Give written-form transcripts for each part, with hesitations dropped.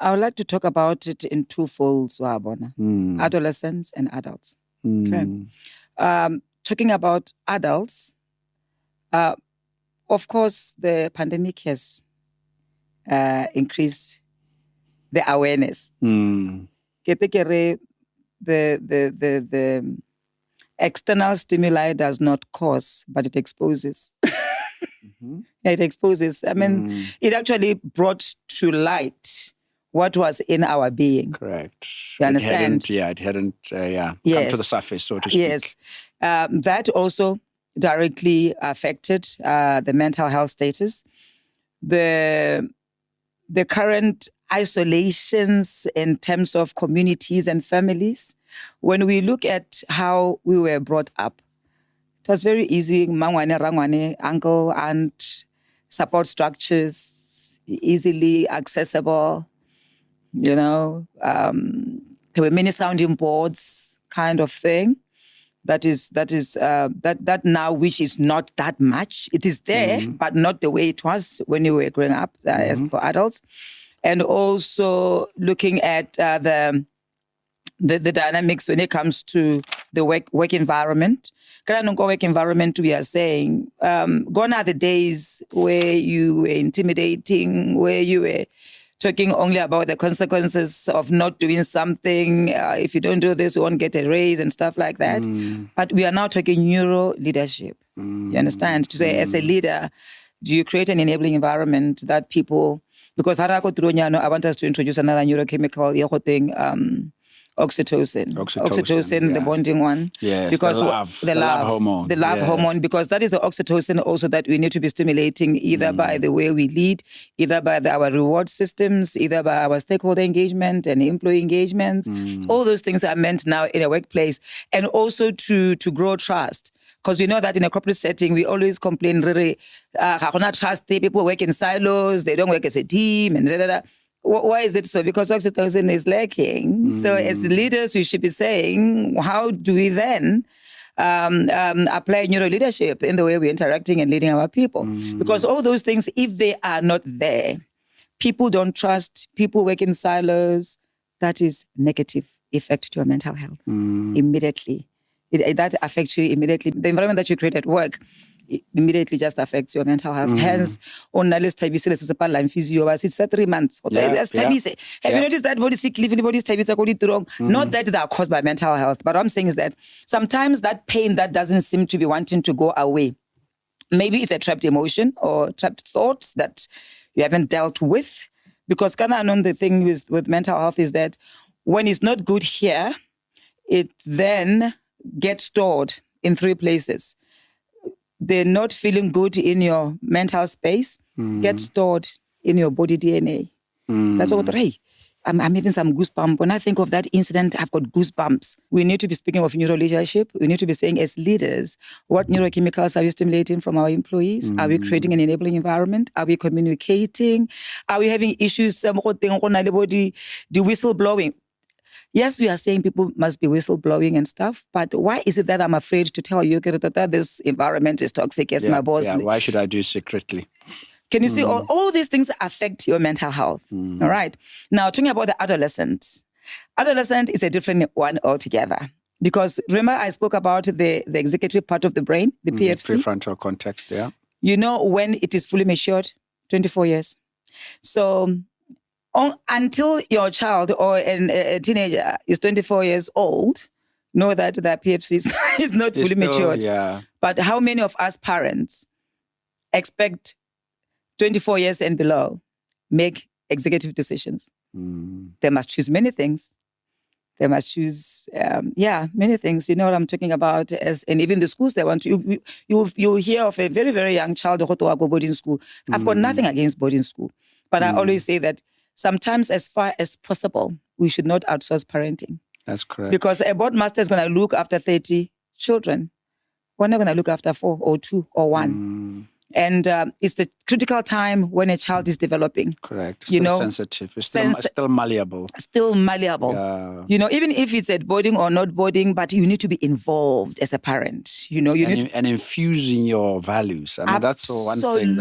I would like to talk about it in two folds, Wabona. Adolescents and adults. Okay. Talking about adults, of course, the pandemic has increased the awareness. The external stimuli does not cause, but it exposes. Yeah, it exposes. I mean, it actually brought to light what was in our being. Correct. You understand? It hadn't come to the surface, so to speak. Yes. That also directly affected the mental health status. The current isolations in terms of communities and families. When we look at how we were brought up, it was very easy, mangwane, rangwane, uncle, aunt, support structures, easily accessible, there were many sounding boards kind of thing. That now, which is not that much. It is there, but not the way it was when you were growing up as for adults. And also looking at the dynamics when it comes to the work environment. Work environment, we are saying, gone are the days where you were intimidating, where you were talking only about the consequences of not doing something. If you don't do this, you won't get a raise and stuff like that. But we are now talking neuro leadership. You understand? To say, as a leader, do you create an enabling environment that people, because I want us to introduce another neurochemical thing, oxytocin, the bonding one. Yes, because the love hormone. The love hormone, because that is the oxytocin also that we need to be stimulating either by the way we lead, either by our reward systems, either by our stakeholder engagement and employee engagement. All those things are meant now in a workplace, and also to grow trust. Because we know that in a corporate setting, we always complain, trust, people work in silos, they don't work as a team, and Why is it so? Because oxytocin is lacking. So as leaders, we should be saying, how do we then apply neuro leadership in the way we're interacting and leading our people? Because all those things, if they are not there, people don't trust, people work in silos, that is negative effect to your mental health immediately. That affects you immediately. The environment that you create at work immediately just affects your mental health. Hence, on it's 3 months. Have you noticed that body sick leave, anybody's wrong? Not that they are caused by mental health, but what I'm saying is that sometimes that pain that doesn't seem to be wanting to go away, maybe it's a trapped emotion or trapped thoughts that you haven't dealt with. Because the thing with mental health is that when it's not good here, it then gets stored in 3 places. They're not feeling good in your mental space, get stored in your body DNA. That's what, hey, I'm having some goosebumps. When I think of that incident, I've got goosebumps. We need to be speaking of neuro leadership. We need to be saying, as leaders, what neurochemicals are we stimulating from our employees? Are we creating an enabling environment? Are we communicating? Are we having issues? The whistleblowing. Yes, we are saying people must be whistleblowing and stuff, but why is it that I'm afraid to tell you that this environment is toxic as my boss? Yeah, why should I do it secretly? Can you see all these things affect your mental health? All right. Now, talking about the adolescent. Adolescent is a different one altogether. Because remember I spoke about the executive part of the brain, the PFC? Prefrontal cortex, yeah. You know when it is fully matured? 24 years. So until your child or a teenager is 24 years old, know that the PFC is not fully matured. Yeah. But how many of us parents expect 24 years and below make executive decisions? They must choose many things. They must choose, many things. You know what I'm talking about? And even the schools they want to. You'll hear of a very, very young child who go boarding school. I've got nothing against boarding school. But I always say that sometimes, as far as possible, we should not outsource parenting. That's correct. Because a board master is going to look after 30 children. We're not going to look after 4 or 2 or 1. And it's the critical time when a child is developing. Correct. Still sensitive. It's still malleable. Still malleable. Yeah. Even if it's at boarding or not boarding, but you need to be involved as a parent. And infusing your values. I mean, that's one thing.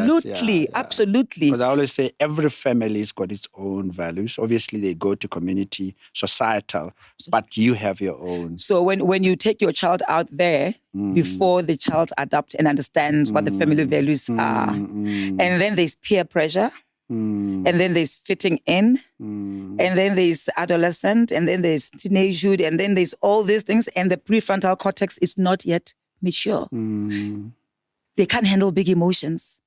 Absolutely. Because I always say every family's got its own values. Obviously, they go to community, societal, but you have your own. So when you take your child out there, before the child adapts and understands what the family values are, and then there's peer pressure, and then there's fitting in, and then there's adolescent, and then there's teenagehood, and then there's all these things, and the prefrontal cortex is not yet mature. They can't handle big emotions,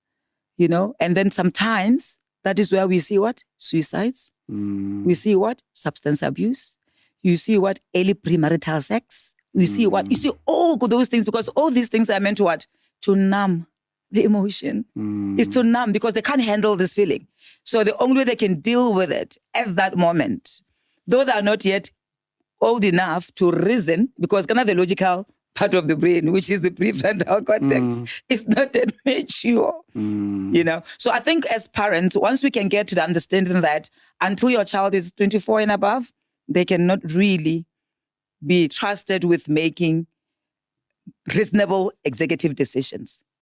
and then sometimes that is where we see what? Suicides. We see what? Substance abuse. You see what? Early premarital sex. You see what? You see all those things, because all these things are meant to what? To numb the emotion. It's to numb, because they can't handle this feeling. So the only way they can deal with it at that moment, though they are not yet old enough to reason, because kind of the logical part of the brain, which is the prefrontal cortex, is not yet mature. So I think as parents, once we can get to the understanding that until your child is 24 and above, they cannot really be trusted with making reasonable executive decisions.